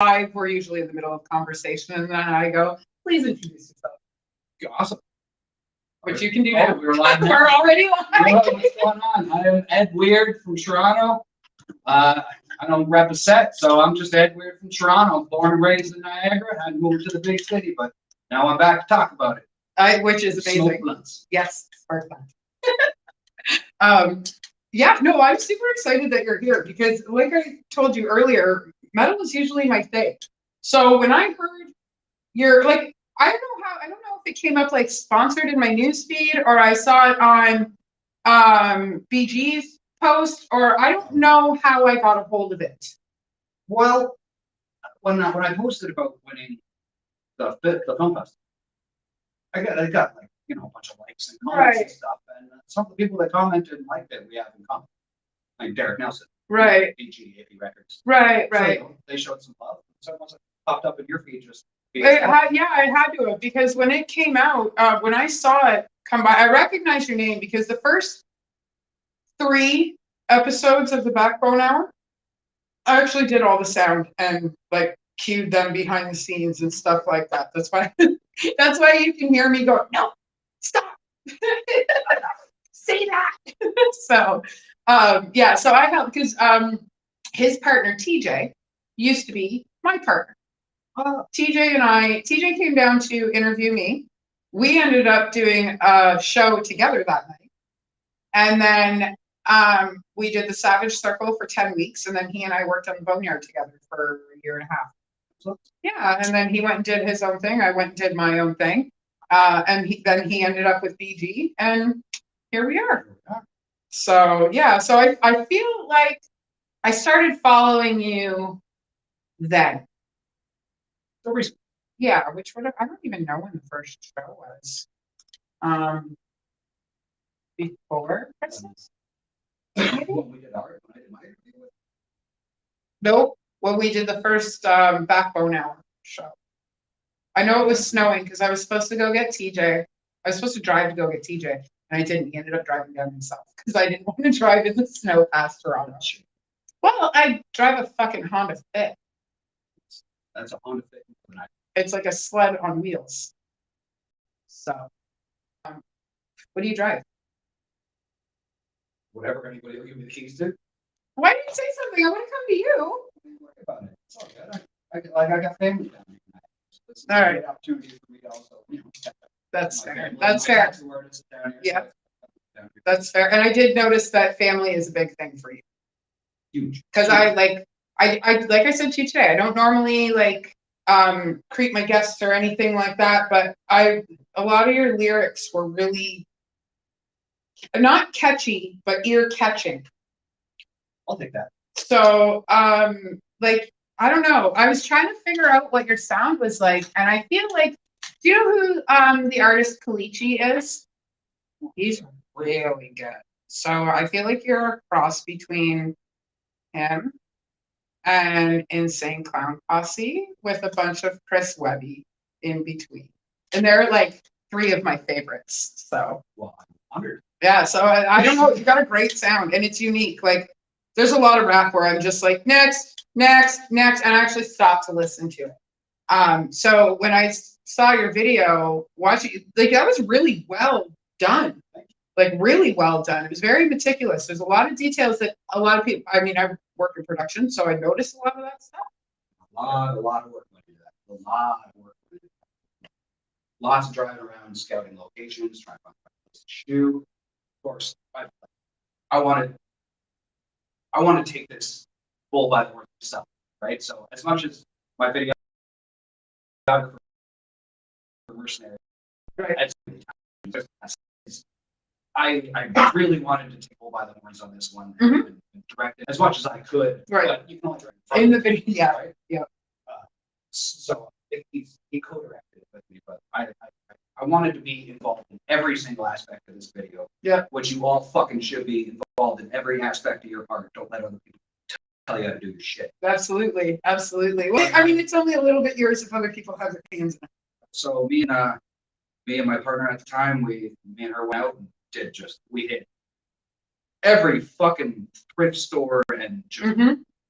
we're usually in the middle of conversation, and then I go, please introduce yourself. Awesome. Which you can do now. We're live now. We're already live. What's going on? I am Ed Weird from Toronto. I don't rep a set, so I'm just Ed Weird from Toronto. Born and raised in Niagara. I moved to the big city, but now I'm back to talk about it. Which is amazing. Smoke blunts. Yes, spark blunts. Yeah, no, I'm super excited that you're here because, like I told you earlier, metal is usually my thing. So when I heard you're like, I don't know if it came up like sponsored in my newsfeed or I saw it on BG's post, or I don't know how I got a hold of it. Well, when I posted about winning the film festival, I got like, you know, a bunch of likes and comments and stuff, and some of the people that commented liked it. We have in common, like Derek Nelson, right? BG AP Records, right. So they showed some love. So it popped up in your feed just. Yeah, I had to have, because when it came out, when I saw it come by, I recognized your name because the first 3 episodes of the Backbone Hour, I actually did all the sound and like cued them behind the scenes and stuff like that. That's why you can hear me go, no, stop, say that. So yeah, so I helped because his partner TJ used to be my partner. TJ came down to interview me. We ended up doing a show together that night. And then we did the Savage Circle for 10 weeks. And then he and I worked on the Boneyard together for a year and a half. Yeah. And then he went and did his own thing. I went and did my own thing. And then he ended up with BG. And here we are. So, yeah. So I feel like I started following you then. Yeah, which would have, I don't even know when the first show was. Before Christmas? When we did our, when I did my interview with. Nope, when we did the first Backbone Hour show. I know it was snowing because I was supposed to go get TJ. I was supposed to drive to go get TJ, and I didn't. He ended up driving down himself because I didn't want to drive in the snow past Toronto. Well, I drive a fucking Honda Fit. That's a Honda Fit. It's like a sled on wheels. So, what do you drive? Whatever anybody will give me the keys to. Why didn't you say something? I want to come to you. Don't worry about it. It's all good. I got family down here. So this is all right. A great opportunity for me to also, you know, that's fair. That's fair. Yeah. That's fair. And I did notice that family is a big thing for you. Huge. Because I like I said to you today, I don't normally like greet my guests or anything like that, but a lot of your lyrics were really not catchy, but ear catching. I'll take that. So like, I don't know. I was trying to figure out what your sound was like, and I feel like, do you know who the artist Kalichi is? He's really good. So I feel like you're a cross between him and Insane Clown Posse with a bunch of Chris Webby in between. And they're like 3 of my favorites. So well, I'm honored. Yeah, so I don't know, you got a great sound and it's unique. Like there's a lot of rap where I'm just like next, and I actually stop to listen to it. So when I saw your video, watching, like that was really well done. Like really well done. It was very meticulous. There's a lot of details that a lot of people, I mean, I've worked in production, so I noticed a lot of that stuff. A lot of work went into that. A lot of work went into that. Lots of driving around, scouting locations, trying to find a place to shoot. Of course, I wanted to take this bull by the horns myself, right? So as much as my videographer mercenary, right? I really wanted to take bull by the horns on this one and direct it as much as I could. Right. But you can only direct in the video, yeah, right? Yeah. So he co-directed it with me, but I wanted to be involved in every single aspect of this video. Yeah. Which you all fucking should be involved in every aspect of your part. Don't let other people tell you how to do your shit. Absolutely. Well, I mean, it's only a little bit yours if other people have their hands in it. So me and my partner at the time, me and her went out and we hit every fucking thrift store and just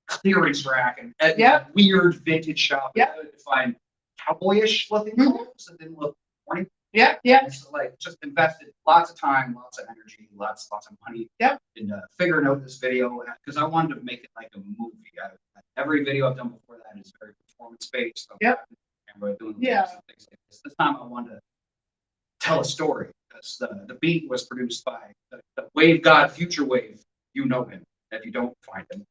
clearance rack and at Yeah. weird vintage shop. Yeah. To find cowboyish looking clothes that didn't look corny. Yeah, yeah. And so, like, just invested lots of time, lots of energy, lots of money. Yep. In figuring out this video because I wanted to make it like a movie. Every video I've done before that is very performance based. Yep. Camera doing Yeah. things like this. This time I wanted to tell a story because the beat was produced by the Wave God Future Wave. You know him if you don't find him.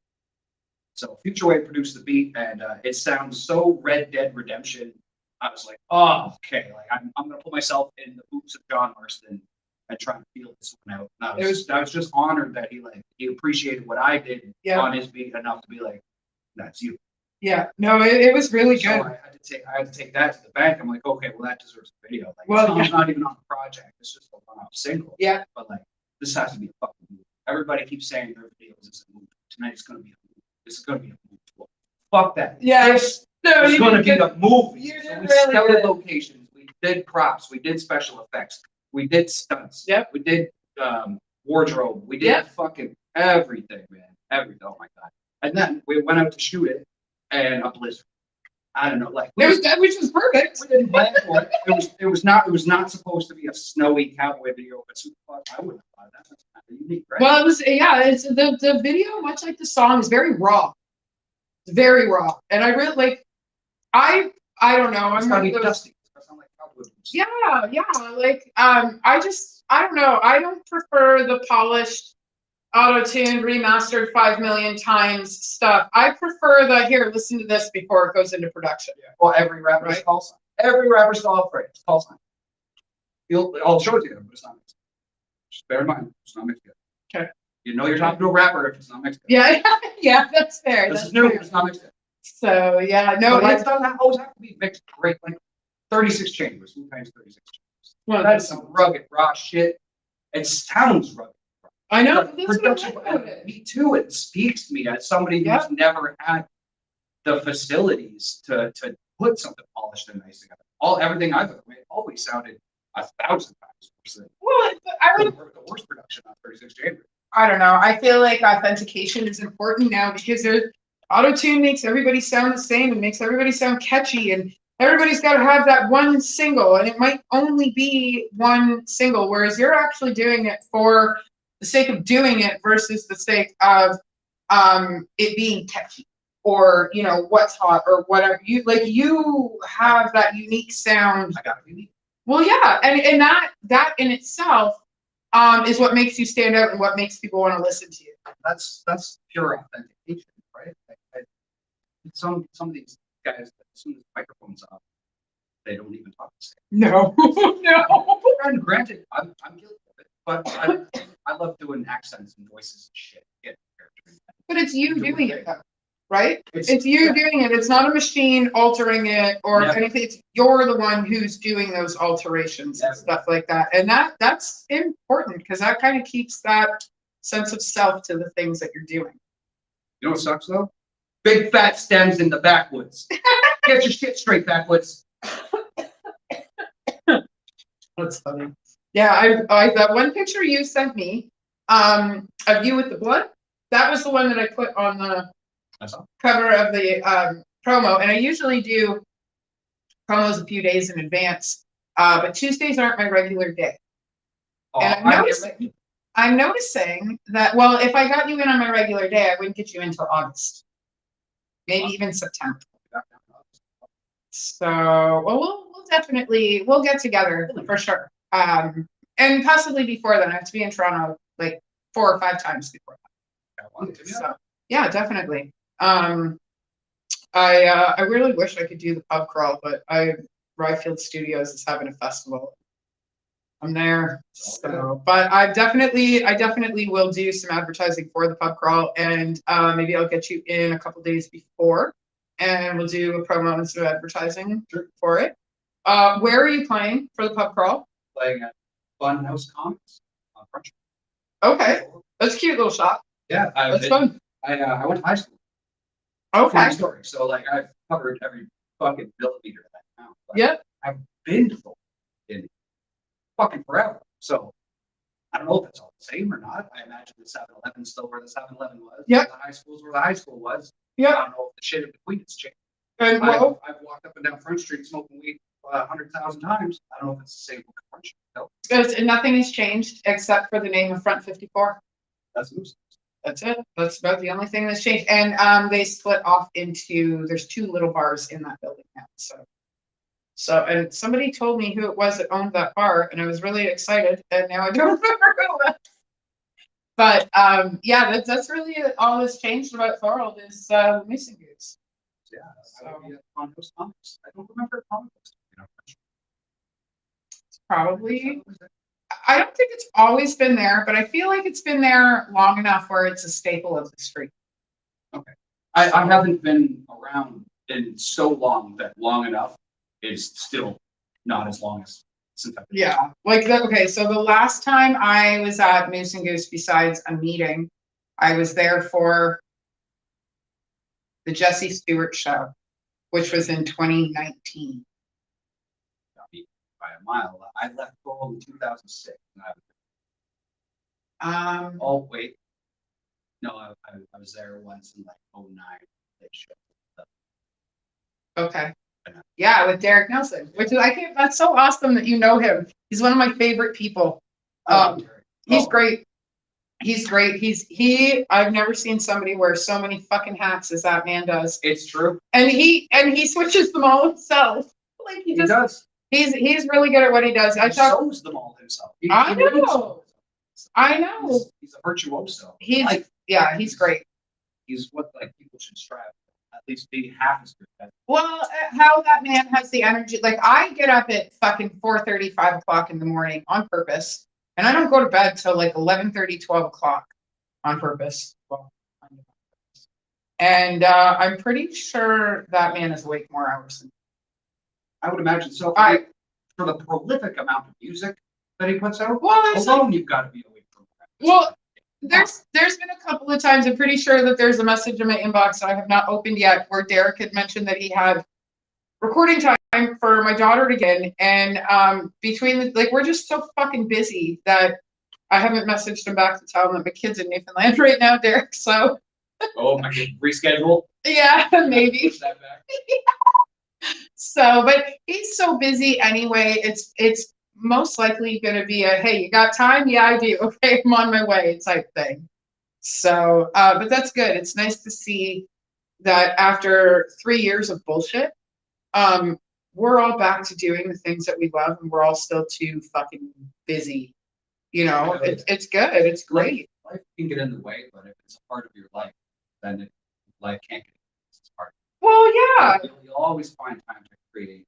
So Future Wave produced the beat, and it sounds so Red Dead Redemption. I was like, oh, okay, like I'm gonna put myself in the boots of John Marston and try and feel this one out. And I was just honored that he appreciated what I did on his beat enough to be like, that's you. Yeah, no, it was really So good. I had to take that to the bank. I'm like, okay, well that deserves a video. Like, well, it's not even on the project. It's just a one-off single. Yeah. But like, this has to be a fucking movie. Everybody keeps saying their videos is a movie. Tonight it's gonna be a movie. This is gonna be a movie. Well, fuck that. Yeah. This is gonna be a movie. You so did we really scouted good. locations. We did props. We did special effects. We did stunts. Yep. We did wardrobe. We did fucking everything, man. Everything. Oh my god. And then we went out to shoot it, and a blizzard. I don't know, like which was perfect. We didn't plan for it. It was not supposed to be a snowy cowboy video, but I wouldn't have thought that. That's kind of unique, right? Well, it's the video, much like the song, is very raw. It's very raw. And I really like I don't know. It's gotta be dusty. It's not like cowboy boots. Yeah, like I don't know. I don't prefer the polished, auto-tuned, remastered 5 million times stuff. I prefer the here, listen to this before it goes into production. Yeah. Well, every rapper's call sign. Every rapper's call sign. I'll show it to you, but it's not mixed. Just bear in mind, it's not mixed yet. Okay. You know you're talking to a rapper if it's not mixed yet. Yeah, yeah, that's fair. This is new, it's not mixed yet. So yeah, no, it doesn't always have to be mixed great. Like 36 chambers, who times 36 chambers? Well, that is some rugged raw shit. It sounds rugged. I know. Production, me too. It speaks to me as somebody who's never had the facilities to put something polished and nice together. Everything I've ever made always sounded 1,000 times worse. Well, I would the worst production on 36 chambers. I don't know. I feel like authentication is important now because auto-tune makes everybody sound the same and makes everybody sound catchy, and everybody's got to have that one single, and it might only be one single, whereas you're actually doing it for the sake of doing it versus the sake of it being catchy or what's hot or whatever. You have that unique sound. I got it unique. Well, yeah, and that in itself is what makes you stand out and what makes people want to listen to you. That's pure authentication, right? Some of these guys, as soon as the microphone's off, they don't even talk the same. No, no. And granted, I'm guilty of it, but I love doing accents and voices and shit. But it's you doing it, though, right? It's you doing it. It's not a machine altering it or anything. It's you're the one who's doing those alterations and stuff like that. And that's important because that kind of keeps that sense of self to the things that you're doing. You know what sucks though? Big fat stems in the backwoods. Get your shit straight, backwoods. That's funny. Yeah, I that one picture you sent me of you with the blood, that was the one that I put on the cover of the promo. And I usually do promos a few days in advance, but Tuesdays aren't my regular day. And I'm noticing that, well, if I got you in on my regular day, I wouldn't get you until August. Maybe even September. So, well, we'll get together for sure. And possibly before then. I have to be in Toronto like 4 or 5 times before that. So, yeah, definitely. I really wish I could do the pub crawl, but Ryfield Studios is having a festival. I'm there. So, but I definitely will do some advertising for the pub crawl, and maybe I'll get you in a couple days before, and we'll do a promo and some advertising for it. Where are you playing for the pub crawl? Playing at Funhouse Comics on Crunch. Okay, that's a cute little shop. Yeah, that's fun. I went to high school. Okay. Funny story. So like I've covered every fucking millimeter of that now. Yep. I've been to in fucking forever. So I don't know if it's all the same or not. I imagine the 7-Eleven still where the 7-Eleven was. Yep. The high school's where the high school was. Yeah. I don't know if the shit in between has changed. And well, I've walked up and down Front Street smoking weed 100,000 times. I don't know if it's the same Front Street. No, nothing has changed except for the name of Front 54. that's loose. That's it. That's about the only thing that's changed. And they split off into, there's 2 little bars in that building now. So, and somebody told me who it was that owned that bar, and I was really excited, and now I don't remember who it was. But yeah, that's really all that's changed about Thorold is missing goose. Yeah, So I would be at Conco's Comics. I don't remember Conco's. probably, I don't think it's always been there, but I feel like it's been there long enough where it's a staple of the street. Okay. I haven't been around in so long that long enough is still not as long as since I've been. Yeah, like okay, so the last time I was at Moose and Goose, besides a meeting, I was there for the Jesse Stewart show, which was in 2019. By a mile. I left Thorold in 2006. Um, Oh wait, no, I was there once in like 09. They showed up. okay. Yeah, with Derek Nelson, which is that's so awesome that you know him. He's one of my favorite people. He's great. He's great. I've never seen somebody wear so many fucking hats as that man does. It's true. And he switches them all himself. Like he does. He's really good at what he does. He sews them all himself. I know. He's a virtuoso. He's great. He's what like people should strive for. At least be half as good. Well, how that man has the energy. Like I get up at fucking 4:30, 5 o'clock in the morning on purpose. And I don't go to bed till like 11:30, 12 o'clock on purpose. Well, and I'm pretty sure that man is awake more hours than me. I would imagine so. For the prolific amount of music that he puts out, alone you've got to be awake from that. Well, there's been a couple of times, I'm pretty sure that there's a message in my inbox that I have not opened yet where Derek had mentioned that he had recording time for my daughter to get in, and between we're just so fucking busy that I haven't messaged him back to tell him that my kid's in Newfoundland right now, Derek. So I can reschedule. Yeah, maybe. Push that back. So, but he's so busy anyway. It's most likely going to be a hey, you got time? Yeah, I do. Okay, I'm on my way type thing. So, but that's good. It's nice to see that after 3 years of bullshit, we're all back to doing the things that we love, and we're all still too fucking busy. You know, it's good. It's great. Life can get in the way, but if it's a part of your life, then life can't get in the way. It's part. Well, yeah. You'll always find time to create.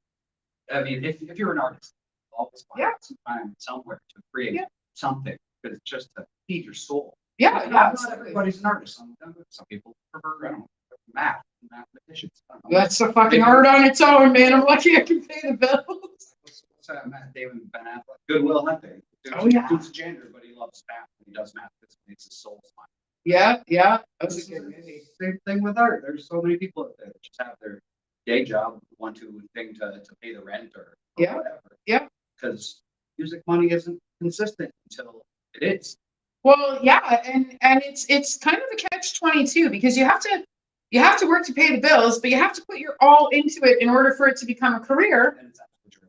I mean, if you're an artist, you'll always find some time somewhere to create something, because it's just to feed your soul. Yeah, not everybody's an artist. Some people prefer, I don't know, mathematicians. That's the fucking art on its own, man. I'm lucky I can pay the bills. What's that, Matt Damon, Ben Affleck? Good Will Hunting. Dude's a gender, but he loves math. He does math because it makes his soul smile. Yeah. That's a good movie. Same thing with art. There's so many people out there that just have their day job, want to thing to pay the rent or whatever. Yeah. Because music money isn't consistent until it is. Well, yeah, and it's kind of a catch-22 because you have to work to pay the bills, but you have to put your all into it in order for it to become a career. And it's absolutely true.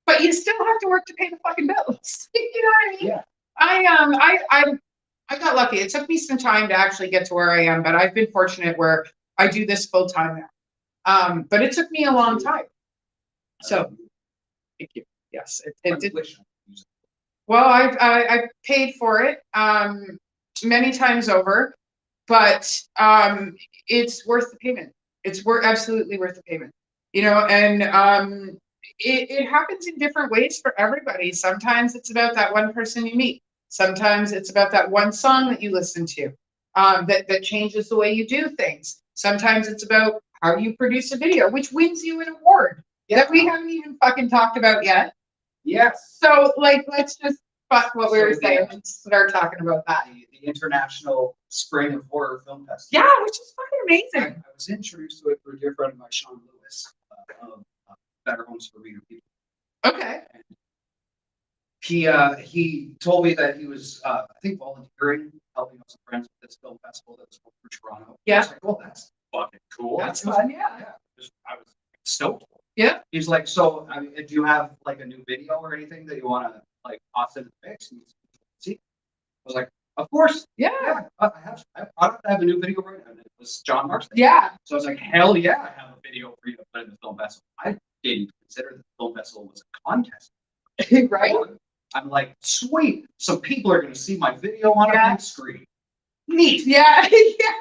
But you still have to work to pay the fucking bills. You know what I mean? Yeah. I got lucky. It took me some time to actually get to where I am, but I've been fortunate where I do this full time now. But it took me a long time. So, thank you. Yes, it did. Well, I paid for it many times over, but it's worth the payment. It's absolutely worth the payment. You know, and it happens in different ways for everybody. Sometimes it's about that one person you meet. Sometimes it's about that one song that you listen to that changes the way you do things. Sometimes it's about how you produce a video, which wins you an award that we haven't even fucking talked about yet. Yes. So, let's just fuck what we were saying and start talking about that. The International Spring of Horror Film Festival. Yeah, which is fucking amazing. I was introduced to it through a dear friend of mine, Sean Lewis, of Better Homes for Reader People. Okay. And he told me that he was, I think, volunteering, helping out some friends with this film festival that was for Toronto. Yeah. I was like, well, fucking cool. That's It was- fun, yeah. I was stoked. Yeah. He's like, so I mean, do you have like a new video or anything that you want to like toss in the mix? And see, I was like, of course. Yeah. I have a new video right now. And it was John Marston. Yeah. So I was like, hell yeah, I have a video for you to put in the film festival. I didn't consider the film festival was a contest. Right. I'm like, sweet. So people are going to see my video on a big screen. Neat. Yeah. Yeah.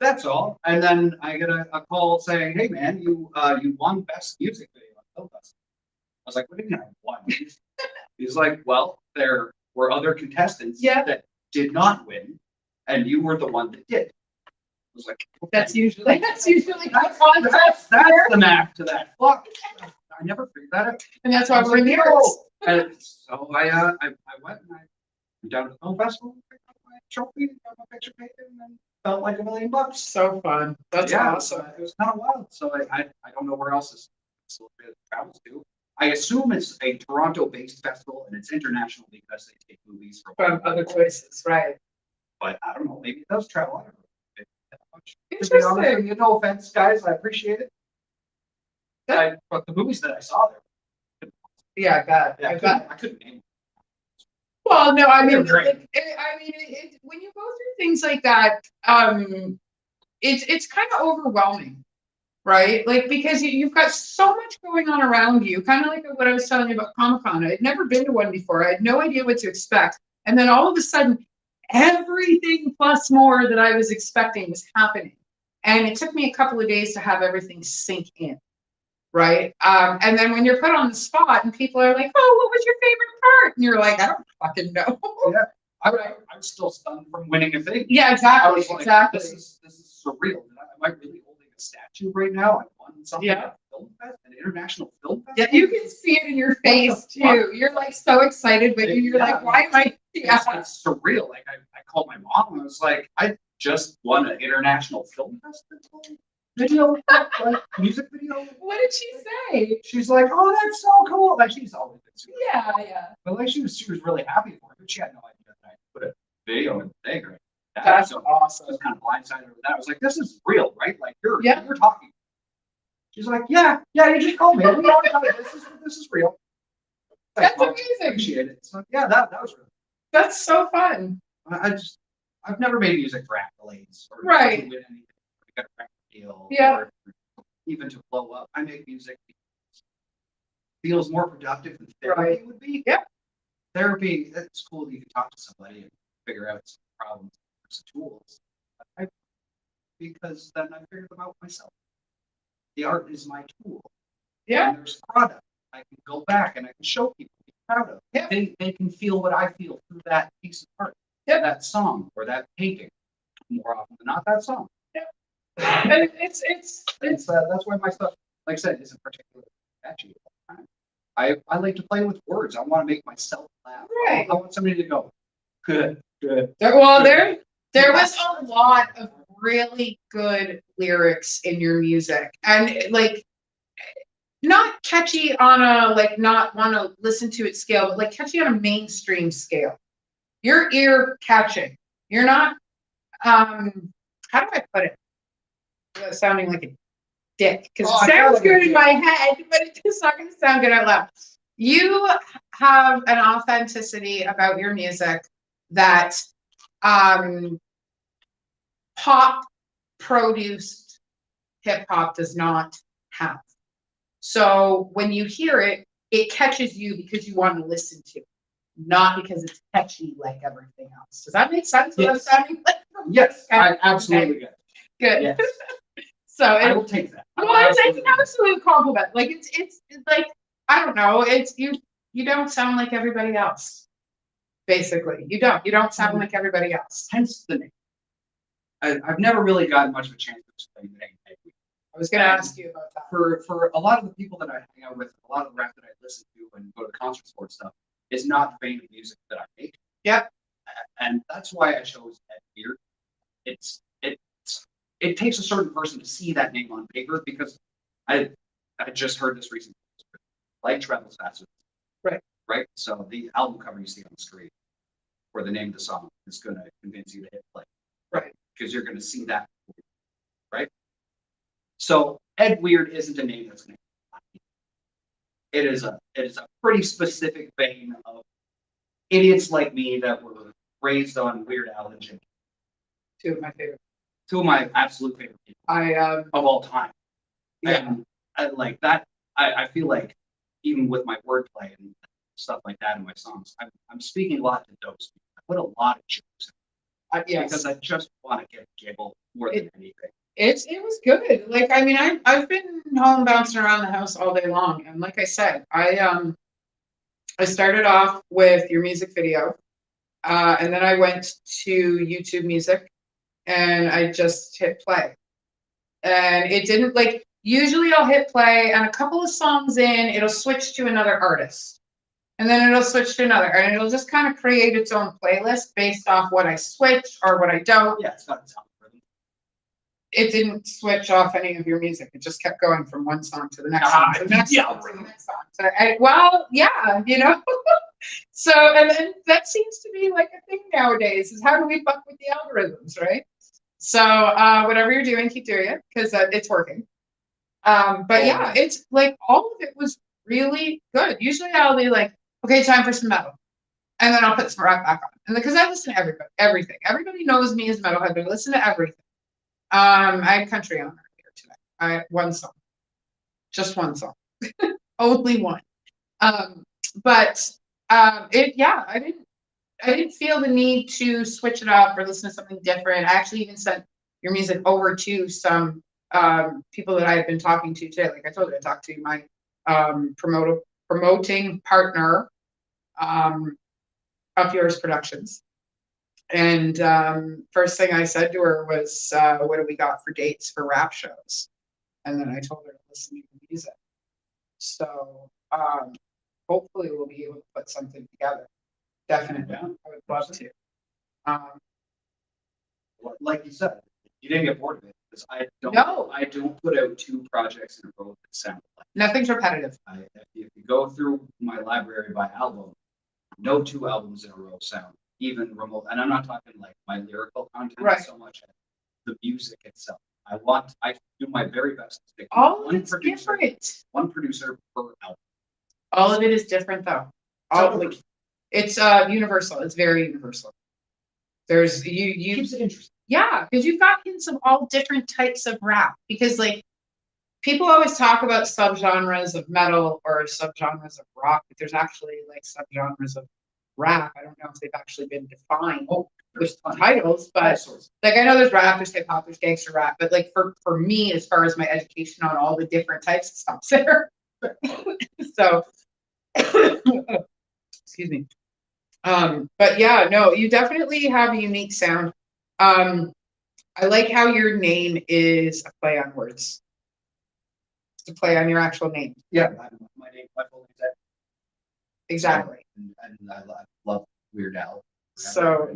That's all. And then I get a call saying, hey man, you won best music video on film festival. I was like, what do you mean I won? He's like, well, there were other contestants that did not win, and you were the one that did. I was like, okay. That's usually that's the math to that. Fuck. I never figured that out. And that's why I was we're in like, the "No." arts. And so I went and I went down to the film festival, picked up my trophy, got my picture taken, and then felt like $1 million. So fun. That's awesome. It was kind of wild. So I don't know where else this travels to. I assume it's a Toronto-based festival and it's international because they take movies From other places, right? But I don't know. Maybe it does travel. I don't know. Interesting. You no offense, guys. I appreciate it. But the movies that I saw there. Yeah, I bet. Yeah, I couldn't name them. Well, no, I mean, They're great. when you go through things like that, it's kind of overwhelming, right? Like, because you've got so much going on around you, kind of like what I was telling you about Comic-Con. I'd never been to one before. I had no idea what to expect. And then all of a sudden, everything plus more that I was expecting was happening. And it took me a couple of days to have everything sink in. Right. And then when you're put on the spot and people are like, oh, what was your favorite part? And you're like, I don't fucking know. Yeah. I'm still stunned from winning a thing. Yeah, I exactly. was like, Exactly. this is surreal. Am I really holding a statue right now? I won something at a film fest, an international film fest. Yeah, you can see it in your face too. You're like so excited, but you're like, why am I? Yeah. It's surreal. Like I called my mom and I was like, I just won an international film festival video, like music video. What did she say? She's like, oh, that's so cool. Like she's always been super. Yeah, yeah. But like she was really happy for it. But she had no idea that I put a video in the thing. Right? That's awesome. I was kind of blindsided with that. I was like, this is real, right? Like you're Yeah. talking. She's like, yeah, you just called me. We already know this is real. That's Like, amazing. Appreciate it. So yeah, that was real. That's so fun. I've never made music for accolades or Right. to win anything. Or to get a record deal. Yeah. Or even to blow up. I make music because it feels more productive than therapy would be. Yeah. Therapy, it's cool that you can talk to somebody and figure out some problems, some tools. Because then I figure them out myself. The art is my tool. Yeah. And there's product. I can go back and I can show people, be proud of. Yeah. They can feel what I feel through that piece of art. Yeah. That song or that painting. More often than not, that song. Yeah. And it's That's why my stuff, like I said, isn't particularly catchy all the time. I like to play with words. I want to make myself laugh. Right. I want somebody to go, good. there was a lot of really good lyrics in your music, and like not catchy on a like not want to listen to it scale, but like catchy on a mainstream scale. Your ear catching. You're not how do I put it? Sounding like a dick because it sounds good in my head, but it's not going to sound good out loud. You have an authenticity about your music that pop produced hip hop does not have. So when you hear it, it catches you because you want to listen to it, not because it's catchy like everything else. Does that make sense? What I'm sounding like? Yes, I absolutely get it. Good. Yes. So I will take that. Well, it's an absolute compliment. Like it's like I don't know. It's you don't sound like everybody else. Basically, you don't sound like everybody else. Hence the name. I've never really gotten much of a chance to explain the name. I was going to ask you about that. For a lot of the people that I hang out with, a lot of the rap that I listen to and go to concerts for and stuff is not the vein of music that I make. Yep. And that's why I chose Ed Beard. It takes a certain person to see that name on paper because I just heard this recently. Light travels faster. Right. So the album cover you see on the screen, or the name of the song, is going to convince you to hit play. Right. Because you're going to see that. Right. So Ed Weird isn't a name that's going to. It is a pretty specific vein of idiots like me that were raised on Weird Al and Jim. Two of my favorite. Two of my absolute favorite people of all time. Yeah. And I like that. I feel like even with my wordplay and stuff like that in my songs, I'm speaking a lot to those people. I put a lot of jokes in Yes. because I just want to get a giggle more than anything. It was good. Like, I mean, I've been home bouncing around the house all day long, and like I said, I started off with your music video, and then I went to YouTube Music, and I just hit play, and it didn't like. Usually, I'll hit play, and a couple of songs in, it'll switch to another artist, and then it'll switch to another, and it'll just kind of create its own playlist based off what I switch or what I don't. Yeah, it's got its own rhythm. It didn't switch off any of your music. It just kept going from one song to the next song, to the next song, to the next song. So, well, yeah, you know. So, and that seems to be like a thing nowadays, is how do we fuck with the algorithms, right? So, whatever you're doing, keep doing it, because it's working. But yeah, it's like all of it was really good. Usually I'll be like, okay, time for some metal. And then I'll put some rock back on. And because I listen to everything. Everybody knows me as metalhead, but I listen to everything. I had country on here today. One song. Just one song. Only one. But I didn't feel the need to switch it up or listen to something different. I actually even sent your music over to some people that I had been talking to today. Like I told you, I talked to my promoting partner of yours productions. And first thing I said to her was, what do we got for dates for rap shows? And then I told her to listen to the music. So hopefully we'll be able to put something together. Definitely. Yeah. I would love to. Like you said, you didn't get bored of it because I don't put out two projects in a row that sound like. Nothing's repetitive. If you go through my library by album, no two albums in a row sound even remote. And I'm not talking like my lyrical content so much as the music itself. I do my very best to stick to one producer, one producer per album. All of it is different though. It's universal. It's very universal. There's you keeps it interesting. Yeah, because you've got hints of all different types of rap. Because like people always talk about subgenres of metal or subgenres of rock, but there's actually like subgenres of rap. I don't know if they've actually been defined with titles, but like I know there's rap, there's hip hop, there's gangster rap, but like for me, as far as my education on all the different types, it stops there. So excuse me. But yeah, no, you definitely have a unique sound. I like how your name is a play on words. It's a play on your actual name. Yeah, my name, my full name's Ed. Exactly. And I love Weird Al. So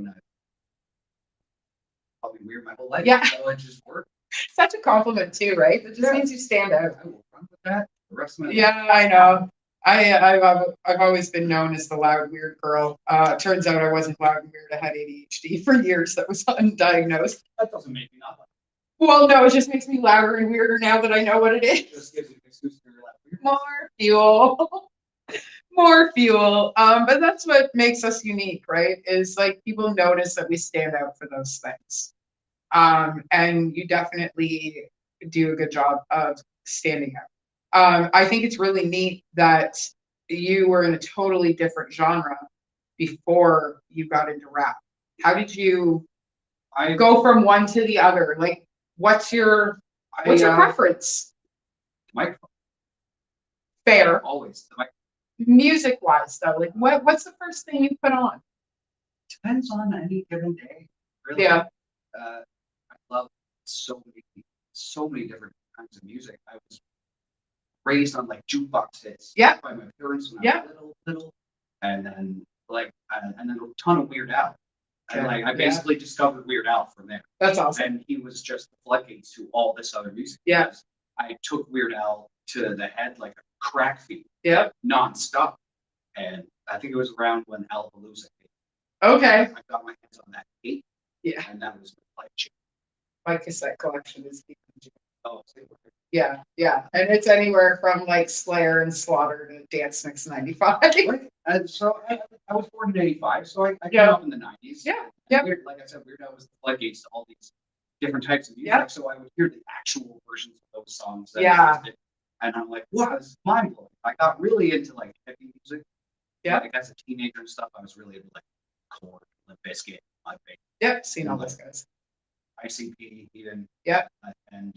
probably weird my whole life. Yeah. So it just worked. Such a compliment too, right? It just means you stand out. I will run with that the rest of my life. Yeah, I know. I've always been known as the loud weird girl. Turns out I wasn't loud and weird. I had ADHD for years that was undiagnosed. That doesn't make me not like it. Well, no, it just makes me louder and weirder now that I know what it is. It just gives you an excuse to be loud. More fuel. More fuel. But that's what makes us unique, right? Is like people notice that we stand out for those things. And you definitely do a good job of standing out. I think it's really neat that you were in a totally different genre before you got into rap. How did you go from one to the other? Like, what's your preference? Microphone. Fair. Always. Music wise though, like what's the first thing you put on? Depends on any given day. Really. Yeah. I love so many different kinds of music. I was raised on like jukebox hits by my parents when I was little, and then and then a ton of Weird Al. And I basically discovered Weird Al from there. That's awesome. And he was just the floodgates to all this other music. Yeah. I took Weird Al to the head like a crack feed. Yeah. Non-stop. And I think it was around when Alphalooza came. Okay. I got my hands on that tape. Yeah. And that was my life change. My cassette collection is Oh, Yeah, yeah, and it's anywhere from like Slayer and Slaughter to Dance Mix 95. right. And so I was born in '85, so I grew Yeah. up in the '90s. Yeah, And yeah. like I said, Weirdo was the floodgates to all these different types of music. Yeah. So I would hear the actual versions of those songs that Yeah. existed, and I'm like, wow, this is mind blowing. I got really into like heavy music. Yeah. Like as a teenager and stuff, I was really into like Korn, Limp Bizkit, my favorite. Yep, seen all those guys. ICP even. Yeah. And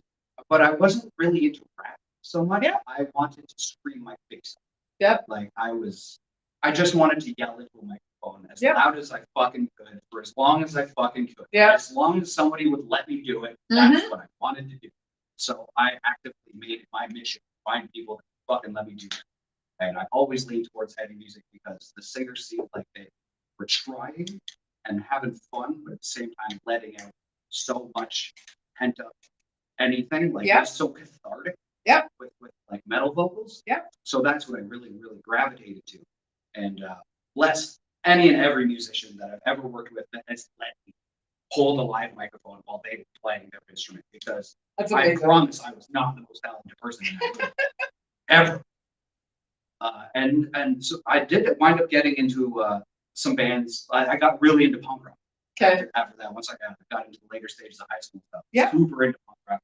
but I wasn't really into rap so much. Yeah. I wanted to scream my face off. Yep. Like I just wanted to yell into a microphone as Yep. loud as I fucking could for as long as I fucking could. Yeah. As long as somebody would let me do it, that's what I wanted to do. So I actively made it my mission to find people that fucking let me do it. And I always leaned towards heavy music because the singers seemed like they were trying and having fun, but at the same time letting out so much pent up anything. Like Yeah. it's so cathartic. Yeah. With like metal vocals. Yeah. So that's what I really, really gravitated to. And bless any and every musician that I've ever worked with that has let me hold a live microphone while they were playing their instrument, because I promise I was not the most talented person in that room ever. And so I did wind up getting into some bands. I got really into punk rock. Okay. After that, once I got into the later stages of high school stuff, Yeah. super into punk rock,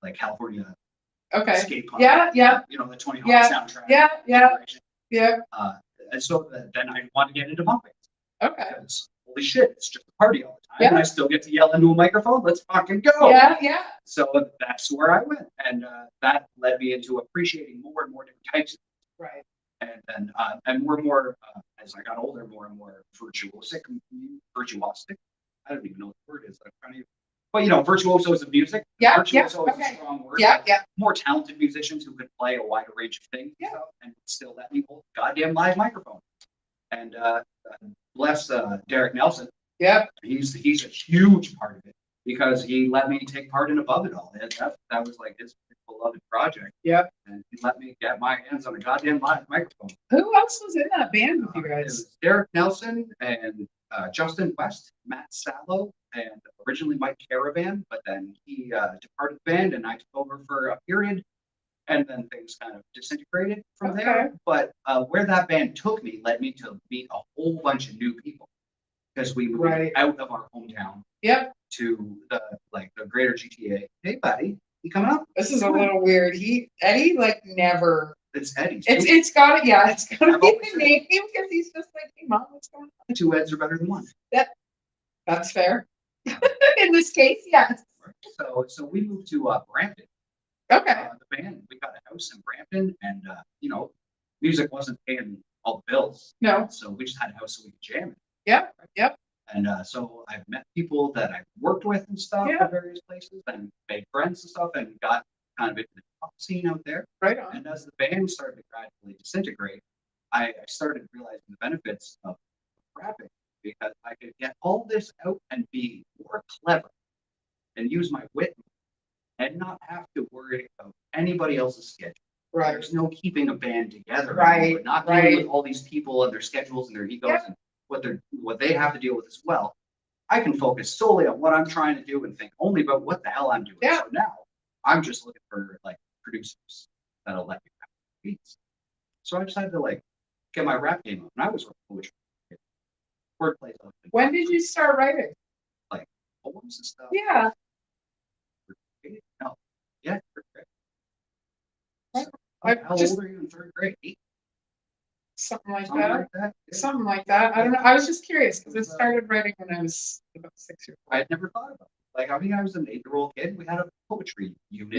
like California. Okay. Skate punk. Yeah, yeah. You know, the 20 Hawk Yeah. soundtrack. Yeah, yeah. Yeah. And so then I wanted to get into punk bands. Okay. Because holy shit, it's just a party all the time, Yeah. and I still get to yell into a microphone. Let's fucking go. Yeah, yeah. So that's where I went, and that led me into appreciating more and more different types of music. Right. And more and more as I got older, more and more virtuosic. I don't even know what the word is. I'm trying to. But you know, virtuosos of music. Yeah, virtuoso yeah, is a strong word. Yeah, yeah. More talented musicians who could play a wider range of things. Yeah. And still let me hold a goddamn live microphone. And bless Derek Nelson. Yeah. He's a huge part of it because he let me take part in Above It All. That was like his beloved project. Yeah. And he let me get my hands on a goddamn live microphone. Who else was in that band with you It guys? was Derek Nelson and Justin West, Matt Sallow, and originally Mike Caravan, but then he departed the band and I took over for a period, and then things kind of disintegrated from there. But where that band took me led me to meet a whole bunch of new people because we moved out of our hometown. Yep. To the greater GTA. Hey, buddy, you coming up? This is a little weird. Eddie never. It's Eddie. It's got it. Yeah, it's got to be the name because he's just like, hey mom, what's going on? Two Eds are better than one. That's fair. In this case, yes. So we moved to Brampton. Okay. The band, we got a house in Brampton, and music wasn't paying all the bills. No. So we just had a house so we could jam it. Yep. Yep. And so I've met people that I've worked with and stuff at various places, and made friends and stuff, and got kind of into the pop scene out there. Right on. And as the band started to gradually disintegrate, I started realizing the benefits of rapping, because I could get all this out and be more clever and use my wit and not have to worry about anybody else's schedule. Right. There's no keeping a band together. Right. Anymore. Not dealing with all these people and their schedules and their egos and what they have to deal with as well. I can focus solely on what I'm trying to do and think only about what the hell I'm doing. Yeah. So now I'm just looking for producers that'll let me rap beats. So I decided to get my rap game up, and I was writing poetry. Wordplay. When did you start writing? Poems and stuff. Yeah. No. Yeah. Right. How old are you in third grade? 8? Something like Something that. like that. Yeah. Something like that. I don't know. I was just curious because I started writing when I was about 6 years old. I had never thought about it. I was an 8-year-old kid. We had a poetry unit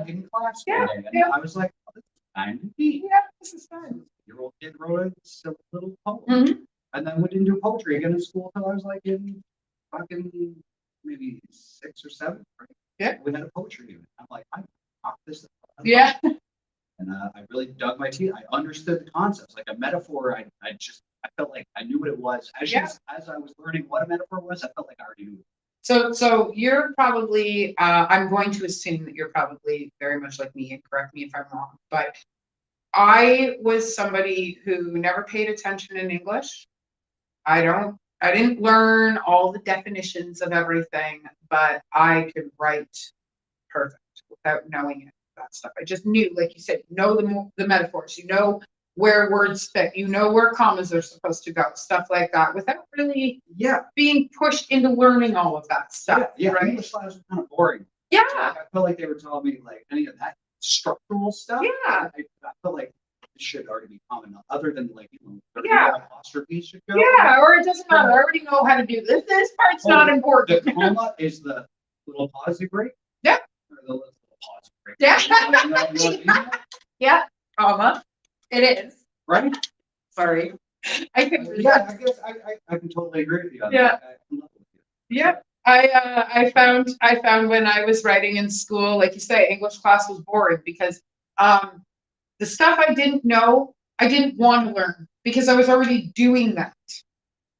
in class one day, and I was like, oh, this is kind of neat. Yeah, this is fun. 8-year-old kid wrote a silly little poem. Mm-hmm. And then we didn't do poetry again in school until I was in fucking maybe 6 or 7, right? Yeah. We had a poetry unit. I'm like, I knocked this. Yeah. And I really dug my teeth. I understood the concepts. Like a metaphor, I felt like I knew what it was. As I was learning what a metaphor was, I felt like I already knew. So you're probably, I'm going to assume that you're probably very much like me, and correct me if I'm wrong, but I was somebody who never paid attention in English. I didn't learn all the definitions of everything, but I could write perfect. without knowing it, that stuff. I just knew, like you said, you know the metaphors, you know where words fit, you know where commas are supposed to go, stuff like that, without really being pushed into learning all of that stuff. Yeah, right? English classes were kind of boring. Yeah. Like, I felt like they were telling me like any of that structural stuff. Yeah. I felt like it should already be common, other than like, Yeah. apostrophe should go. Yeah, or it doesn't matter. I already know how to do this. This part's not important. The comma is the little pause you break. Yeah. Or the little pause you break. Yeah. You know what I mean? Yeah, comma. It is. Right? Sorry. I can. Yeah, I guess I can totally agree with you on Yeah. that. I'm not with you. Yeah. I found when I was writing in school, like you say, English class was boring because the stuff I didn't know, I didn't want to learn because I was already doing that.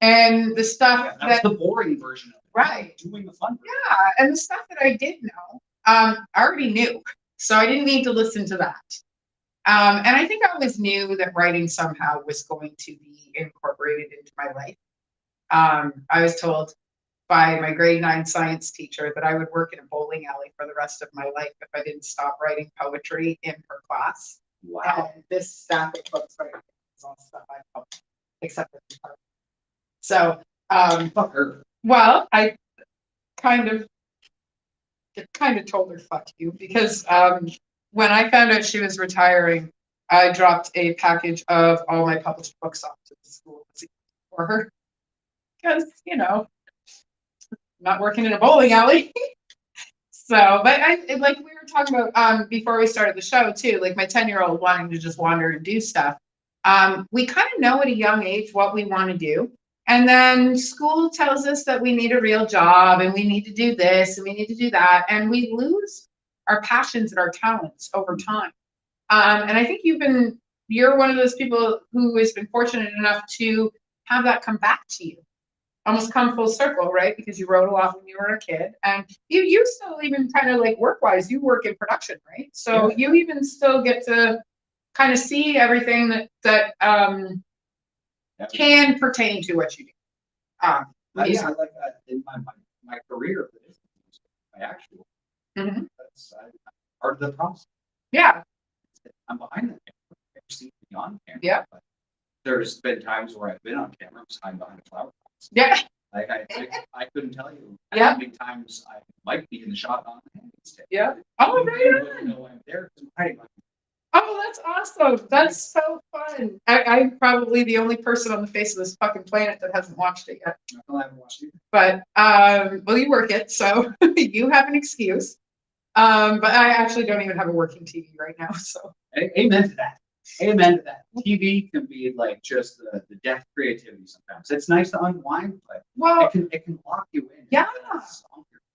And the stuff that's the boring version of it. Right. Doing the fun. Yeah, and the stuff that I did know, I already knew, so I didn't need to listen to that. And I think I always knew that writing somehow was going to be incorporated into my life. I was told by my grade 9 science teacher that I would work in a bowling alley for the rest of my life if I didn't stop writing poetry in her class. Wow. And this stack of books right here is all stuff I published, except for the part. So, fuck her. Well, I kind of told her fuck you because when I found out she was retiring, I dropped a package of all my published books off to the school for her because, not working in a bowling alley. So, but I like we were talking about before we started the show too, like my 10-year-old wanting to just wander and do stuff. We kind of know at a young age what we want to do. And then school tells us that we need a real job and we need to do this and we need to do that. And we lose our passions and our talents over time. And I think you're one of those people who has been fortunate enough to have that come back to you. Almost come full circle, right? Because you wrote a lot when you were a kid, and you still even kind of like work-wise, you work in production, right? So you even still get to kind of see everything that can pertain to what you do. I like that in my career, my actual. That's part of the process. Yeah. I'm behind the camera. I've seen me on camera. Yeah. But there's been times where I've been on camera, I'm behind a flower box. Yeah. Like I couldn't tell you how many times I might be in the shot on the hands. Yeah. Oh, right on. Know I'm there because I'm hiding. Oh, that's awesome. That's so fun. I'm probably the only person on the face of this fucking planet that hasn't watched it yet. I haven't watched it. But well, you work it, so you have an excuse. But I actually don't even have a working TV right now. So amen to that. Amen to that. TV can be like just the death of creativity sometimes. It's nice to unwind, but it can lock you in. Yeah. Your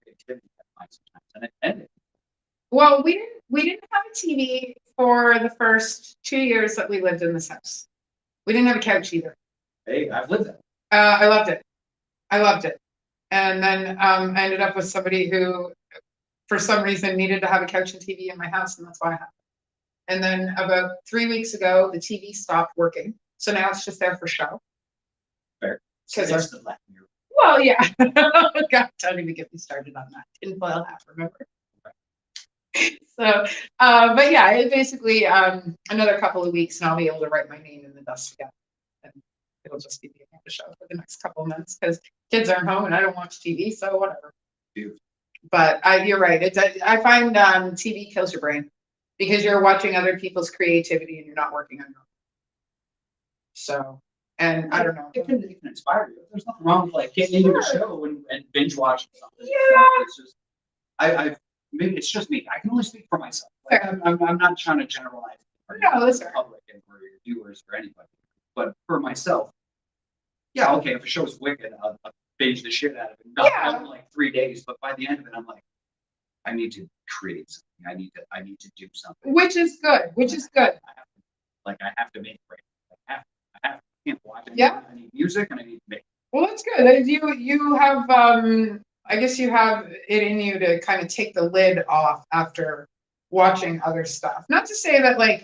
creativity sometimes, and it. Well, we didn't have a TV for the first 2 years that we lived in this house. We didn't have a couch either. Hey, I've lived it. I loved it. And then I ended up with somebody who, for some reason, needed to have a couch and TV in my house, and that's why I have it. And then about 3 weeks ago, the TV stopped working, so now it's just there for show. Fair. Because the Black Mirror. Well, yeah. God, don't even get me started on that tinfoil hat. Remember? So, but yeah, it basically another couple of weeks, and I'll be able to write my name in the dust again, and it'll just be the end of the show for the next couple of months because kids aren't home and I don't watch TV, so whatever. Dude. But you're right. I find TV kills your brain because you're watching other people's creativity and you're not working on your own. So, and I don't know. It can inspire you. There's nothing wrong with like getting into a show and binge watching something. Yeah. It's just maybe it's just me. I can only speak for myself. Like, I'm not trying to generalize No, that's the fair. public and for your viewers or anybody. But for myself, yeah, okay, if a show is wicked, I'll binge the shit out of it. Not out in like 3 days, but by the end of it, I'm like, I need to create something. I need to do something. Which is good. I have to make it right. I can't watch it. Yeah. I need music and I need to make it. Well, that's good. You have I guess you have it in you to kind of take the lid off after watching other stuff. Not to say that like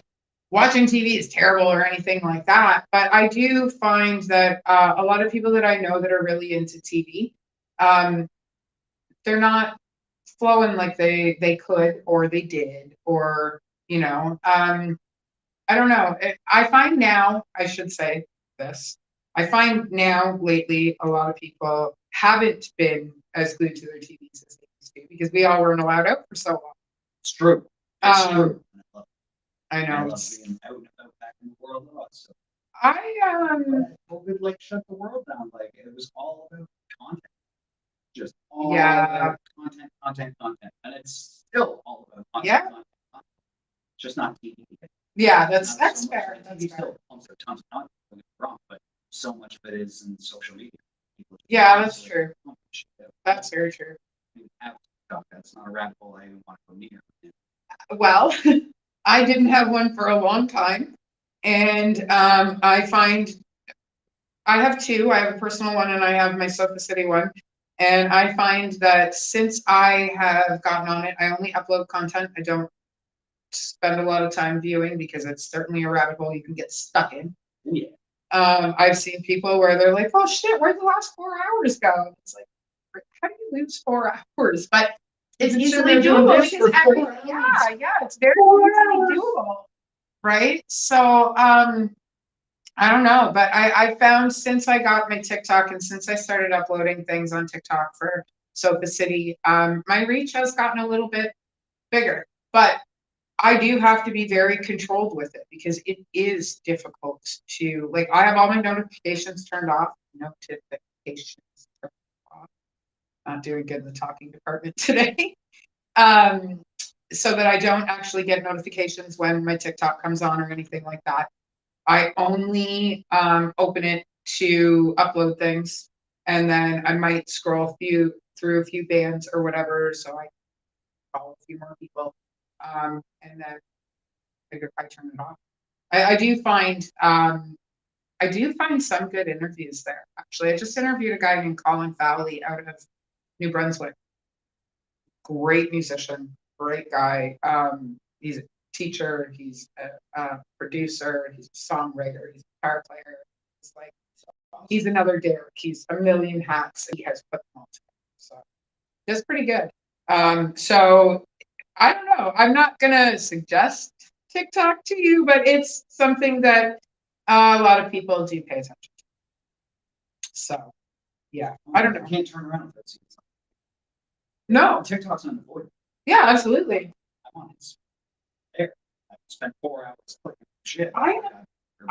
watching TV is terrible or anything like that, but I do find that a lot of people that I know that are really into TV, they're not flowing like they could, or they did, or, you know, I don't know. I find now, I should say this, I find now lately a lot of people haven't been as glued to their TVs as they used to, because we all weren't allowed out for so long. It's true. It's Um, true. I I know. love being out and about back in the world a lot. So I COVID like shut the world down. Like it was all about content. Just all Yeah. about content. And it's still all about content. Yeah. Content. Just not TV. Yeah, Not that's so much. fair. Like, That's TV fair. still pumps out tons of content, don't get me wrong, but so much of it is in social media. People just Yeah, that's constantly true. pumping shit out. That's very true. I mean, have TikTok, that's not a rabbit hole I even want to go near. Well, I didn't have one for a long time, and I find I have two. I have a personal one and I have my Sofa City one. And I find that since I have gotten on it, I only upload content. I don't spend a lot of time viewing, because it's certainly a rabbit hole you can get stuck in. Yeah. I've seen people where they're like, "Oh shit, where'd the last 4 hours go?" And it's like, how do you lose 4 hours? But it's You easily sit there doing doable this because for 4 hours. yeah, it's very easily doable, right? So I don't know, but I found since I got my TikTok and since I started uploading things on TikTok for Sofa City, my reach has gotten a little bit bigger. But I do have to be very controlled with it, because it is difficult to, like, I have all my notifications turned off. Notifications turned off. Not doing good in the talking department today. So that I don't actually get notifications when my TikTok comes on or anything like that. I only open it to upload things, and then I might scroll through a few bands or whatever, so I follow a few more people, and then I turn it off. I do find some good interviews there. Actually, I just interviewed a guy named Colin Fowley out of New Brunswick. Great musician, great guy. He's a teacher, he's a producer, he's a songwriter, he's a guitar player. It's like, he's another Derek. He's a million hats, and he has put them all together. So that's pretty good. So I don't know. I'm not gonna suggest TikTok to you, but it's something that a lot of people do pay attention to. So yeah, I don't know. You can't turn around if that's No, TikTok's unavoidable. yeah, absolutely. I'm on it. There. I spent 4 hours clicking shit. I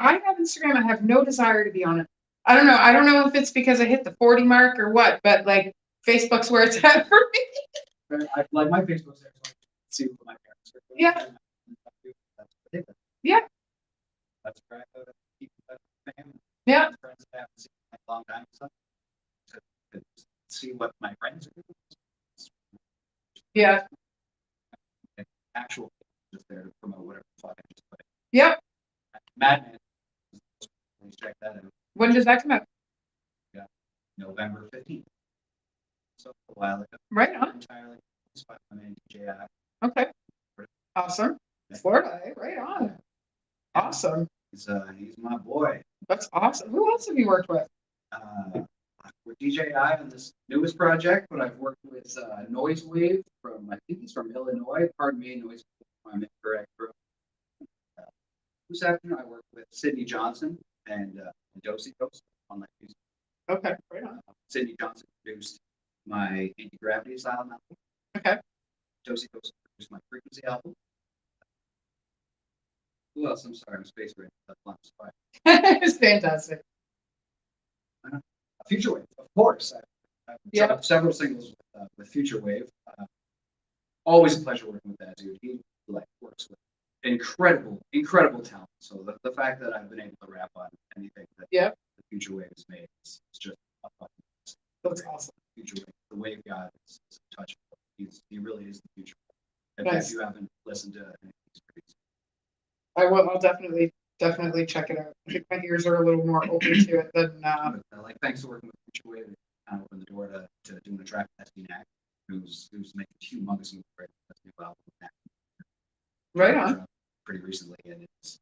have Instagram. I have no desire to be on it. I don't know. I don't know if it's because I hit the 40 mark or what, but like Facebook's where it's at for me. I like my Facebook's there, so I can see what my parents are doing. Yeah. That's ridiculous. Yeah. That's where I go to keep in touch with family. Yeah. Friends that I haven't seen in a long time and stuff. To see what my friends are doing. Yeah. Actual just there to promote whatever the fuck I just put. Yep. Madman. Please check that out. When does that come out? November 15th. So a while ago. Right on. Entirely inspired by my man DJI. Okay. Awesome. Florida, eh? Right on. Awesome. He's my boy. That's awesome. Who else have you worked with? With DJI on this newest project, but I've worked with Noise Wave from, I think he's from Illinois. Pardon me, Noise Wave, I'm incorrect. Who's after? I worked with Sydney Johnson and Dosey Dose on that music. Okay, right on. Sydney Johnson produced my Anti-Gravity Style album. Okay. Dosey Dose produced my Frequency album. Who else? I'm sorry, I'm space ready. It's fantastic. Future Wave, of course. I've Yeah. dropped several singles with Future Wave. Always a pleasure working with that dude. He works with incredible talent. So the fact that I've been able to rap on anything that the Future Wave has made is just a fucking blessing. That's awesome. Future Wave, the Wave God is untouchable. He really is the future. Nice. If you haven't listened to any of his products. I will. I'll definitely check it out. My ears are a little more open to it than. Thanks to working with Future Wave, it kind of opened the door to doing a track with SB Knack, who's making humongous moves right now. That's new album. Right on. Pretty recently, and it's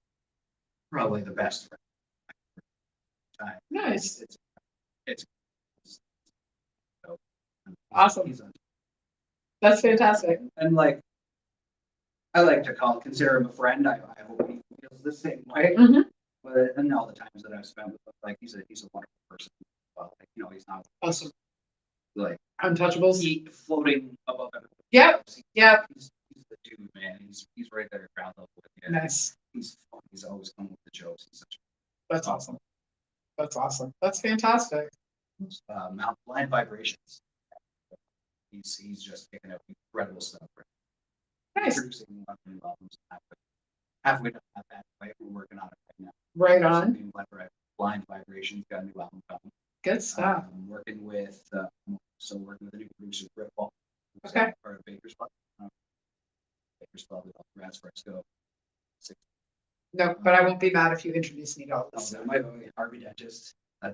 probably the best. Time. Nice. It's awesome. That's fantastic. And like, I like to consider him a friend. I hope he feels the same way. Mhm. But and all the times that I've spent with him, like he's a wonderful person. Well, like, he's not Awesome. like Untouchables. floating above everyone. Yep. Yep. He's the dude, man. He's right there at ground level with you. Nice. He's fun. He's always coming with the jokes. He's such That's awesome. That's awesome. That's fantastic. Mount Blind Vibrations. He's just picking up incredible stuff. Right? Nice. Introducing one new albums. Halfway done that way. We're working on it right now. Right on. Blind Vibrations got a new album coming. Good stuff. Working with a new producer, Rick Ball. Okay. Part of Baker's Club. Baker's Club with all the rats for us go. No, but I won't be mad if you introduce me to all this. My Harvey Dentist.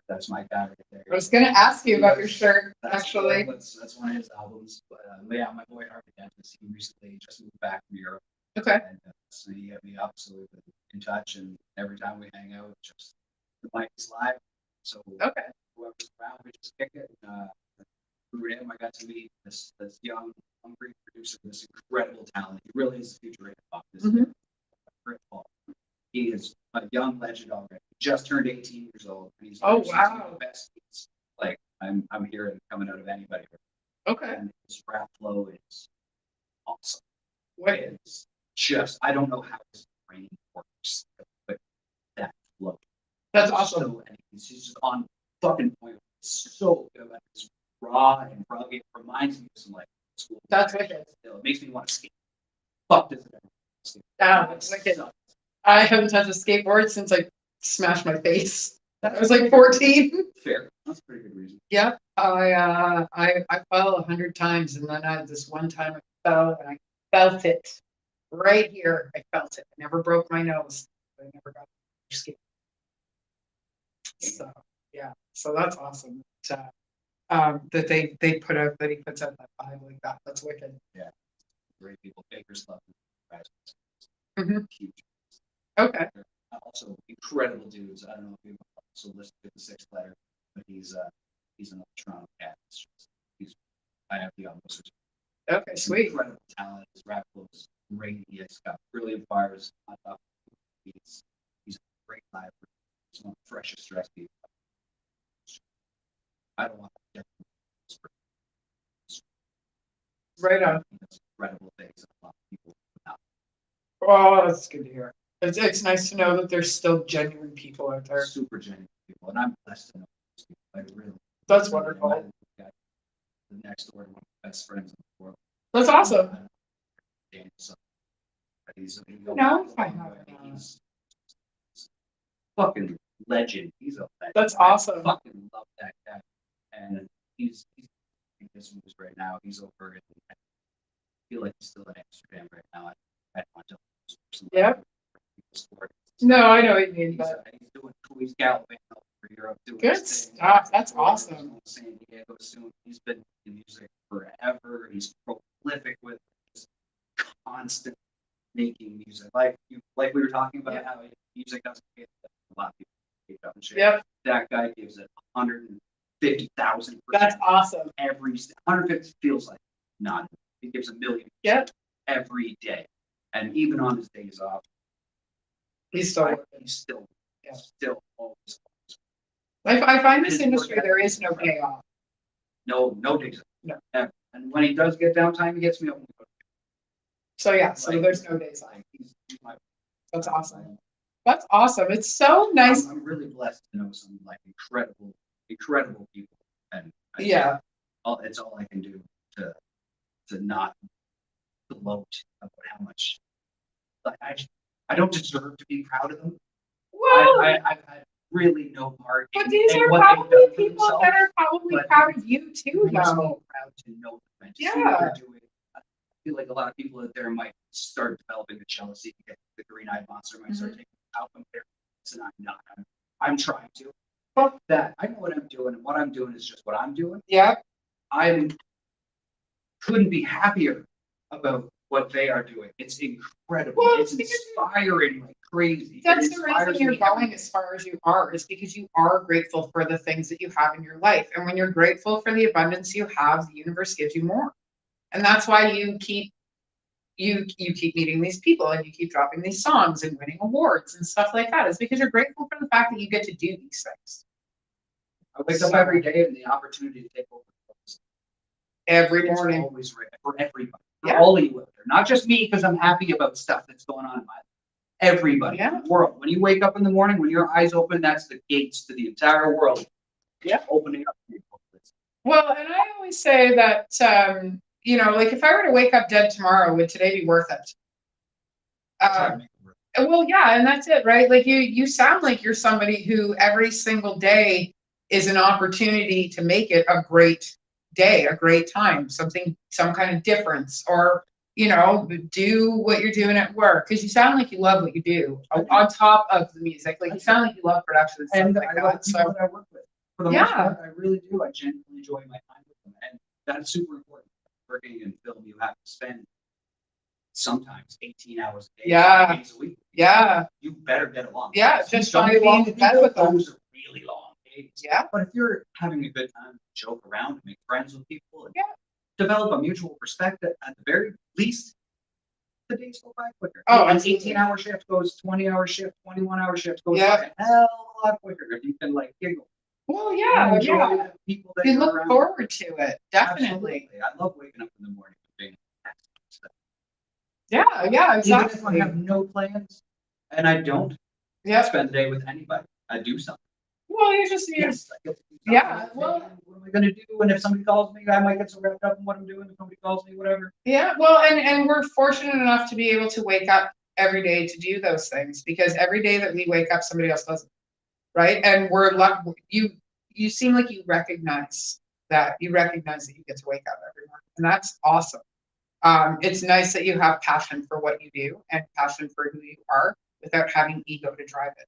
That's my guy right there. I was going to ask you about your shirt, That's actually. That's one of his albums. But yeah, my boy Harvey Dentist, he recently just moved back from Europe. Okay. And so he hit me up, so we've been in touch, and every time we hang out, just the mic is live. So okay, whoever's around, we just kick it. Through him, I got to meet this young, hungry producer, this incredible talent. He really is the future of hip hop. This Rick Paul. He is a young legend already. He just turned 18 years old. And he's wow, some of the best beats like I'm hearing coming out of anybody. Okay. And his rap flow is awesome. Wait. It's just I don't know how his brain works, but that flow. That's awesome. So, and he's just on fucking point. It's so good. It's raw and rugged. It reminds me of some like school. That's wicked. It makes me want to skate. Fuck does it ever skate? That's wicked. I haven't touched a skateboard since I smashed my face. I was like 14. Fair. That's a pretty good reason. Yeah. I fell 100 times, and then I had this one time I fell and I felt it right here. I felt it. I never broke my nose. I never got skate. So yeah. So that's awesome. That they put out that he puts out that vibe like that. That's wicked. Yeah. Great people. Baker's Club. Huge. Okay. Also incredible dudes. I don't know if you've also listened to the Sixth Letter, but he's an Toronto cat. I have the albums. Okay, sweet. Incredible talent. His rap flow is great. He's got brilliant bars. He's a great live. He's one of the freshest dressed people. I don't want to. Right on. Incredible things. A lot of people. Oh, that's good to hear. It's nice to know that there's still genuine people out there. Super genuine people, and I'm blessed to know these people. Like really. That's wonderful. The next door to one of my best friends in the world. That's awesome. He's fucking legend. He's a legend. That's awesome. I fucking love that guy. And he's in his moves right now. He's over in, I feel like he's still in Amsterdam right now. I don't know. Yeah. No, I know what you mean, but he's doing cool. He's gallivanting over Europe doing good stuff. That's awesome. San Diego soon. He's been in music forever. He's prolific with just constant making music. Like we were talking about how music doesn't pay a lot of people up and shit. Yep. That guy gives it 150,000%. That's awesome. Every 150 feels like not. He gives 1,000,000. Yep. Every day, and even on his days off, he's still always. I find this industry there is no day off. No days off. No. Ever. And when he does get downtime, he gets me up. So yeah, so there's no days off. That's awesome. That's awesome. It's so nice. I'm really blessed to know some like incredible people, and it's all I can do to not gloat about how much. Like I don't deserve to be proud of them. Well, I've had really no part. But these are probably people that are probably proud of you too, though. I'm though. proud to know them and to see what they're doing. I feel like a lot of people out there might start developing a jealousy because the green-eyed monster might start taking out from there. And I'm not. I'm trying to. Fuck that. I know what I'm doing, and what I'm doing is just what I'm doing. Yeah. I couldn't be happier about what they are doing. It's incredible. Well, it's inspiring like crazy. That's the reason you're going as far as you are, is because you are grateful for the things that you have in your life. And when you're grateful for the abundance you have, the universe gives you more. And that's why you keep meeting these people and you keep dropping these songs and winning awards and stuff like that. It's because you're grateful for the fact that you get to do these things. I wake up every day and the opportunity to take over. Every It's morning. always right for everybody, for Yeah. all of you out there, not just me, because I'm happy about stuff that's going on in my life. Everybody in Yeah. the world. When you wake up in the morning, when your eyes open, that's the gates to the entire world. Yeah. Opening up. Well, and I always say that, you know, like if I were to wake up dead tomorrow, would today be worth it? Well, yeah, and that's it, right? Like you sound like you're somebody who every single day is an opportunity to make it a great day, a great time, some kind of difference, or you know, do what you're doing at work because you sound like you love what you do. On top of the music, like you sound like you love production and stuff like I love that. people So that I work with. For the most part, I really do. I genuinely enjoy my time with them, and that's super important. Working in film, you have to spend sometimes 18 hours a day, 5 days a week. Yeah. You better get along. Yeah, just trying to be in bed with them. Those are really long days. Yeah. But if you're having a good time, joke around, and make friends with people, and yeah. develop a mutual perspective, at the very least, the days go by quicker. Oh, an absolutely. 18-hour shift goes 20-hour shift, 21-hour shift goes Yeah. by a hell of a lot quicker if you can like giggle. Well, yeah, Enjoy yeah. the people that You you're look around. forward to it, definitely. Absolutely. I love waking up in the morning and being Yeah, yeah, exactly. Even if I have no plans, and I don't spend the day with anybody, I do something. Well, you just Yes, I get to do something. yeah. Well, what am I going to do? And if somebody calls me, I might get so wrapped up in what I'm doing. If somebody calls me, whatever. yeah. Well, and we're fortunate enough to be able to wake up every day to do those things because every day that we wake up, somebody else doesn't, right? And we're lucky. You seem like you recognize that. You recognize that you get to wake up every morning, and that's awesome. It's nice that you have passion for what you do and passion for who you are without having ego to drive it.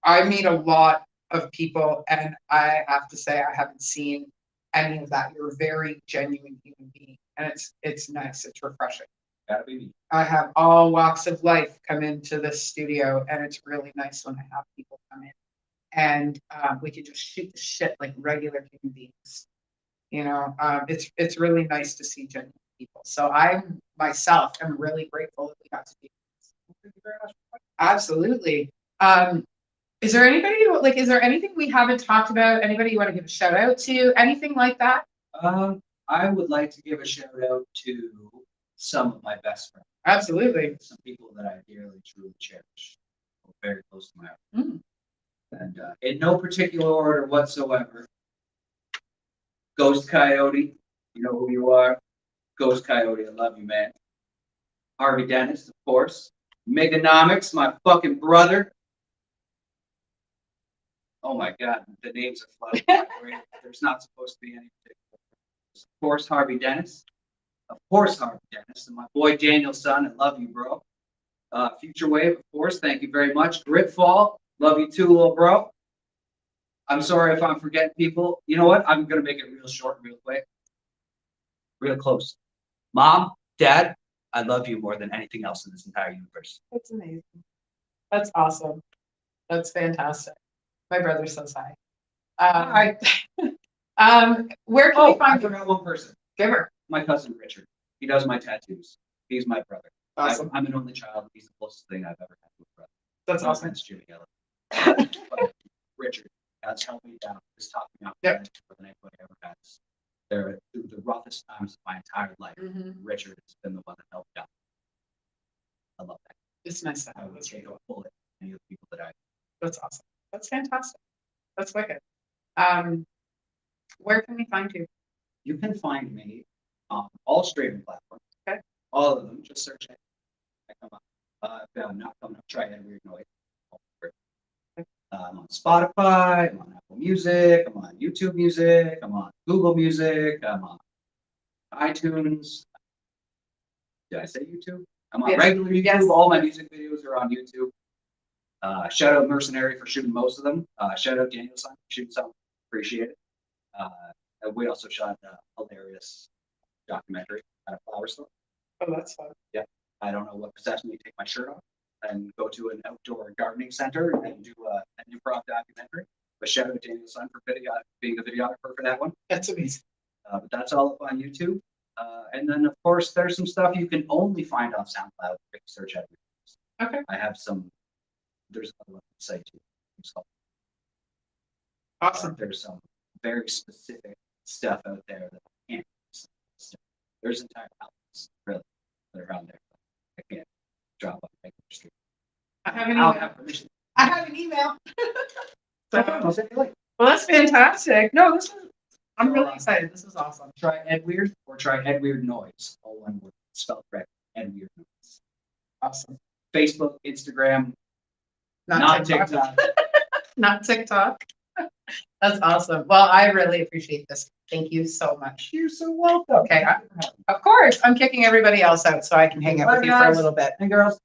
I meet a lot of people and I have to say I haven't seen any of that. You're a very genuine human being and it's nice, it's refreshing. Gotta be me. I have all walks of life come into this studio and it's really nice when I have people come in and we can just shoot the shit like regular human beings. You know, it's really nice to see genuine people. So I myself am really grateful that we got to do this. Thank you very much. Absolutely. Is there anybody like? Is there anything we haven't talked about? Anybody you want to give a shout out to? Anything like that? I would like to give a shout out to some of my best friends. Absolutely. Some people that I dearly, truly cherish, very close to my heart. And in no particular order whatsoever. Ghost Coyote, you know who you are. Ghost Coyote, I love you, man. Harvey Dennis, of course. Meganomics, my fucking brother. Oh my God, the names are flooding. There's not supposed to be any particular. Of course, Harvey Dennis. Of course, Harvey Dennis. And my boy Daniel Son, I love you, bro. Future Wave, of course, thank you very much. Gritfall, love you too, little bro. I'm sorry if I'm forgetting people. You know what? I'm going to make it real short, real quick. Real close. Mom, Dad, I love you more than anything else in this entire universe. That's amazing. That's awesome. That's fantastic. My brother says hi. Hi. Where can we I find forgot one person. Give her. My cousin Richard. He does my tattoos. He's my brother. Awesome. I'm an only child. He's the closest thing I've ever had to a brother. That's No awesome. offense, Jimmy Ellen. But Richard, that's helped me down. Just taught me out more than anybody ever has. They're through the roughest times of my entire life. Richard has been the one that helped me out. I love that. It's nice to I have would this. say go pull it. Any of the people that I. That's awesome. That's fantastic. That's wicked. Where can we find you? You can find me on all streaming platforms. Okay. All of them. Just search it. I come up. If I'm not coming up, try that weird noise. I'm on Spotify. I'm on Apple Music. I'm on YouTube Music. I'm on Google Music. I'm on iTunes. Did I say YouTube? I'm on regular YouTube. Yes. All my music videos are on YouTube. Shout out Mercenary for shooting most of them. Shout out Daniel Son for shooting some. Appreciate it. And we also shot a hilarious documentary at a flower store. Oh, that's fun. Yeah. I don't know what possessed me to take my shirt off and go to an outdoor gardening center and do an improv documentary. But shout out Daniel Son for being the videographer for that one. That's amazing. But that's all up on YouTube. And then, of course, there's some stuff you can only find on SoundCloud if you search at me. Okay. I have some, there's another website too. It's called- Awesome. There's some very specific stuff out there that I can't. There's entire outlets really that are out there. I can't drop on regular street. I have an I'll email. have permission. I have an email. Okay, I'll send you a link. Well, that's fantastic. No, I'm really excited. This is awesome. Try Ed Weird or try Ed Weird Noise. All one word, spelled correct. Ed Weird Noise. Awesome. Facebook, Instagram, not TikTok. Not TikTok. That's awesome. Well, I really appreciate this. Thank you so much. You're so welcome. Okay. Of course, I'm kicking everybody else out so I can hang out with you for a little bit. And girls.